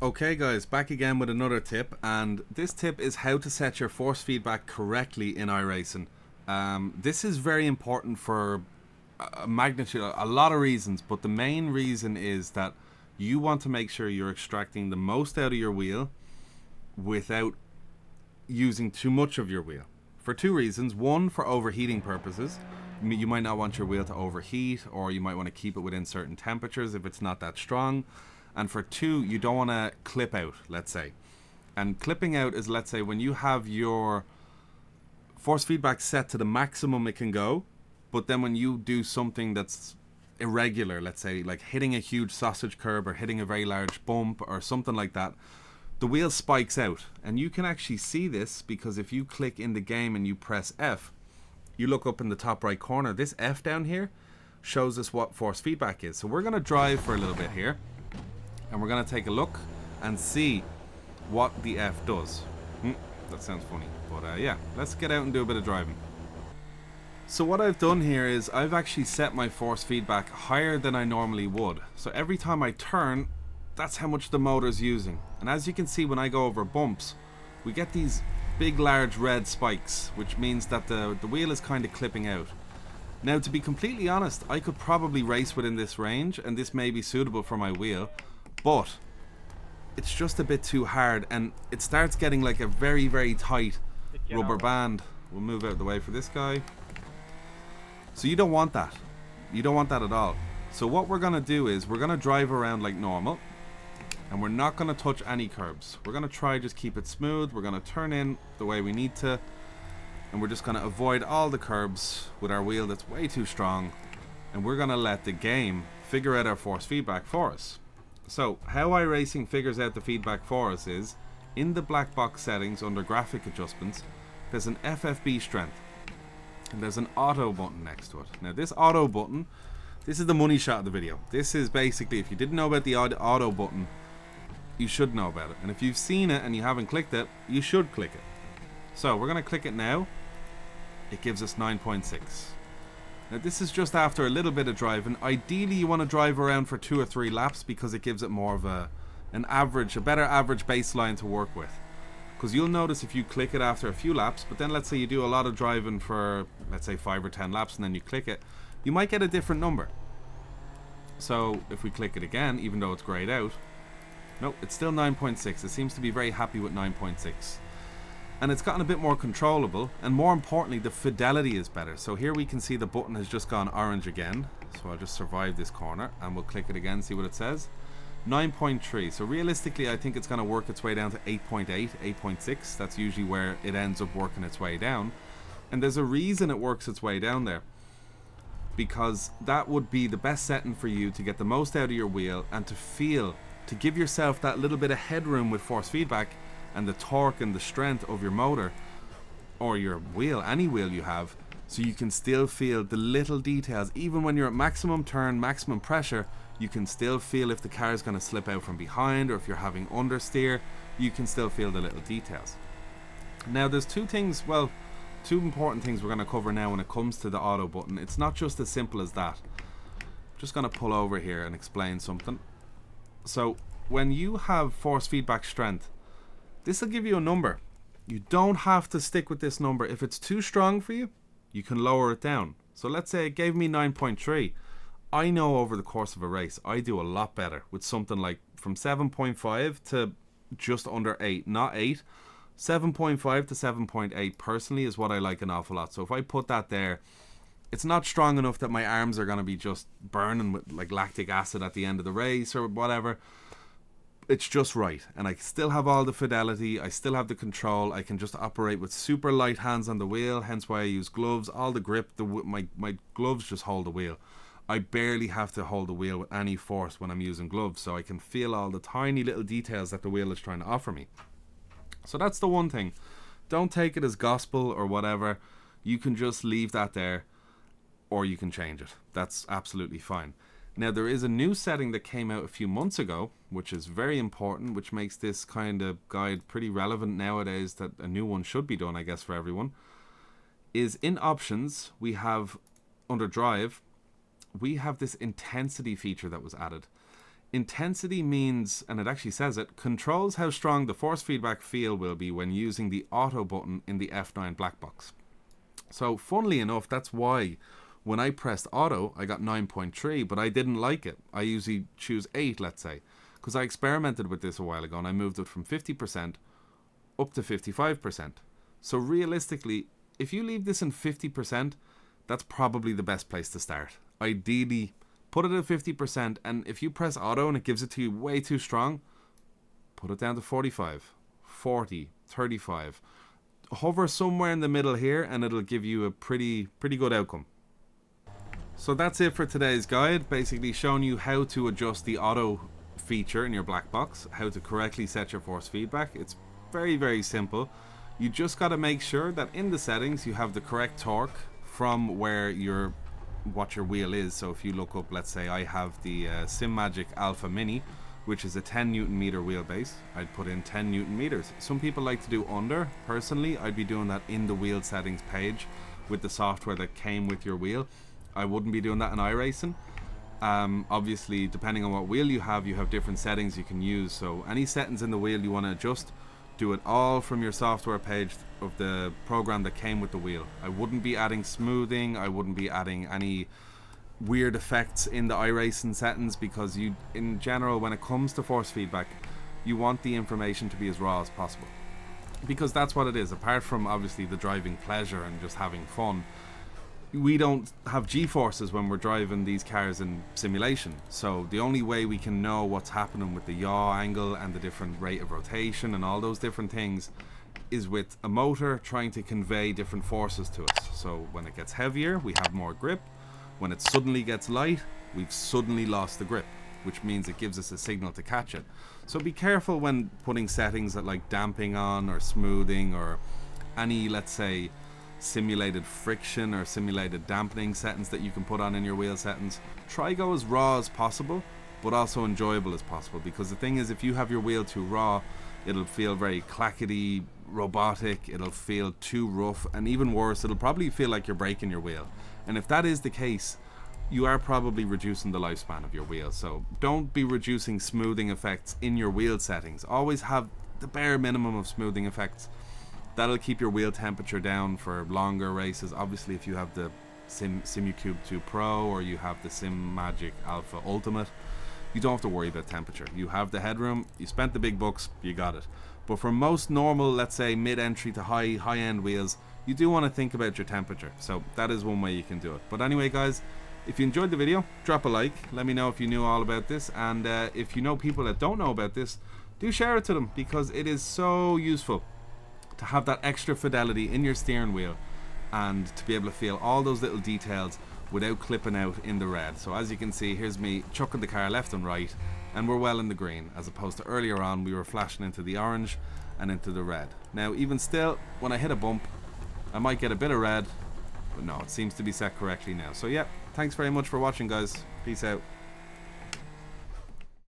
Okay guys, back again with another tip, and this tip is how to set your force feedback correctly in iRacing. This is very important for a magnitude, a lot of reasons, but the main reason is that you want to make sure you're extracting the most out of your wheel without using too much of your wheel. For two reasons. One, for overheating purposes. You might not want your wheel to overheat, or you might want to keep it within certain temperatures if it's not that strong. And for two, you don't want to clip out, let's say. And clipping out is, let's say, when you have your force feedback set to the maximum it can go, but then when you do something that's irregular, let's say, like hitting a huge sausage curb or hitting a very large bump or something like that, the wheel spikes out. And you can actually see this because if you click in the game and you press F, you look up in the top right corner, this F down here shows us what force feedback is. So we're going to drive for a little bit here, and we're going to take a look and see what the F does. That sounds funny, but yeah, let's get out and do a bit of driving. So what I've done here is I've actually set my force feedback higher than I normally would. So every time I turn, that's how much the motor's using. And as you can see, when I go over bumps, we get these big large red spikes, which means that the wheel is kind of clipping out. Now, to be completely honest, I could probably race within this range, and this may be suitable for my wheel, but it's just a bit too hard, and it starts getting like a very, very tight rubber band. We'll move out of the way for this guy. So you don't want that. You don't want that at all. So what we're going to do is we're going to drive around like normal, and we're not going to touch any curbs. We're going to try just keep it smooth. We're going to turn in the way we need to, and we're just going to avoid all the curbs with our wheel that's way too strong, and we're going to let the game figure out our force feedback for us. So how iRacing figures out the feedback for us is, in the black box settings under graphic adjustments, there's an FFB strength, and there's an auto button next to it. Now this auto button, this is the money shot of the video. This is basically, if you didn't know about the auto button, you should know about it. And if you've seen it and you haven't clicked it, you should click it. So we're going to click it now. It gives us 9.6. Now this is just after a little bit of driving. Ideally you want to drive around for 2 or 3 laps because it gives it more of a better average baseline to work with. Because you'll notice if you click it after a few laps, but then let's say you do a lot of driving for, let's say 5 or 10 laps, and then you click it, you might get a different number. So if we click it again, even though it's grayed out, nope, it's still 9.6. It seems to be very happy with 9.6. And it's gotten a bit more controllable, and more importantly, the fidelity is better. So here we can see the button has just gone orange again. So I'll just survive this corner, and we'll click it again, see what it says. 9.3. So realistically, I think it's going to work its way down to 8.8, 8.6. That's usually where it ends up working its way down. And there's a reason it works its way down there, because that would be the best setting for you to get the most out of your wheel and to give yourself that little bit of headroom with force feedback and the torque and the strength of your motor or your wheel, any wheel you have, so you can still feel the little details. Even when you're at maximum turn, maximum pressure, you can still feel if the car is going to slip out from behind, or if you're having understeer, you can still feel the little details. Now there's two important things we're going to cover now when it comes to the auto button. It's not just as simple as that. I'm just going to pull over here and explain something. So when you have force feedback strength, this will give you a number. You don't have to stick with this number. If it's too strong for you, you can lower it down. So let's say it gave me 9.3. I know over the course of a race, I do a lot better with something like from 7.5 to just under 8. Not 8. 7.5 to 7.8 personally is what I like an awful lot. So if I put that there, it's not strong enough that my arms are going to be just burning with like lactic acid at the end of the race or whatever. It's just right, and I still have all the fidelity, I still have the control, I can just operate with super light hands on the wheel, hence why I use gloves, all the grip, my gloves just hold the wheel. I barely have to hold the wheel with any force when I'm using gloves, so I can feel all the tiny little details that the wheel is trying to offer me. So that's the one thing. Don't take it as gospel or whatever. You can just leave that there, or you can change it. That's absolutely fine. Now there is a new setting that came out a few months ago, which is very important, which makes this kind of guide pretty relevant nowadays, that a new one should be done, I guess, for everyone. Is in options, we have under drive, we have this intensity feature that was added. Intensity means, and it actually says it, controls how strong the force feedback feel will be when using the auto button in the F9 black box. So funnily enough, that's why when I pressed auto, I got 9.3, but I didn't like it. I usually choose 8, let's say, because I experimented with this a while ago and I moved it from 50% up to 55%. So realistically, if you leave this in 50%, that's probably the best place to start. Ideally, put it at 50%, and if you press auto and it gives it to you way too strong, put it down to 45, 40, 35. Hover somewhere in the middle here and it'll give you a pretty good outcome. So that's it for today's guide, basically showing you how to adjust the auto feature in your black box, how to correctly set your force feedback. It's very simple. You just got to make sure that in the settings you have the correct torque from where what your wheel is. So if you look up, let's say I have the SimMagic Alpha Mini, which is a 10 Newton meter wheelbase. I'd put in 10 Newton meters. Some people like to do under. Personally, I'd be doing that in the wheel settings page with the software that came with your wheel. I wouldn't be doing that in iRacing. Obviously, depending on what wheel you have different settings you can use. So any settings in the wheel you want to adjust, do it all from your software page of the program that came with the wheel. I wouldn't be adding smoothing. I wouldn't be adding any weird effects in the iRacing settings, because you, in general, when it comes to force feedback, you want the information to be as raw as possible, because that's what it is. Apart from obviously the driving pleasure and just having fun, we don't have G-forces when we're driving these cars in simulation. So the only way we can know what's happening with the yaw angle and the different rate of rotation and all those different things is with a motor trying to convey different forces to us. So when it gets heavier, we have more grip. When it suddenly gets light, we've suddenly lost the grip, which means it gives us a signal to catch it. So be careful when putting settings that like damping on or smoothing or any, let's say, simulated friction or simulated dampening settings that you can put on in your wheel settings. Try go as raw as possible, but also enjoyable as possible, because the thing is, if you have your wheel too raw, it'll feel very clackety, robotic, it'll feel too rough, and even worse, it'll probably feel like you're breaking your wheel. And if that is the case, you are probably reducing the lifespan of your wheel. So don't be reducing smoothing effects in your wheel settings. Always have the bare minimum of smoothing effects. That'll keep your wheel temperature down for longer races. Obviously, if you have the SimuCube 2 Pro or you have the SimMagic Alpha Ultimate, you don't have to worry about temperature. You have the headroom, you spent the big bucks, you got it. But for most normal, let's say mid-entry to high-end wheels, you do want to think about your temperature. So that is one way you can do it. But anyway, guys, if you enjoyed the video, drop a like. Let me know if you knew all about this. And if you know people that don't know about this, do share it to them, because it is so useful to have that extra fidelity in your steering wheel and to be able to feel all those little details without clipping out in the red. So as you can see, here's me chucking the car left and right, and we're well in the green, as opposed to earlier on we were flashing into the orange and into the red. Now even still, when I hit a bump, I might get a bit of red, but no, it seems to be set correctly now. So yeah, thanks very much for watching, guys. Peace out.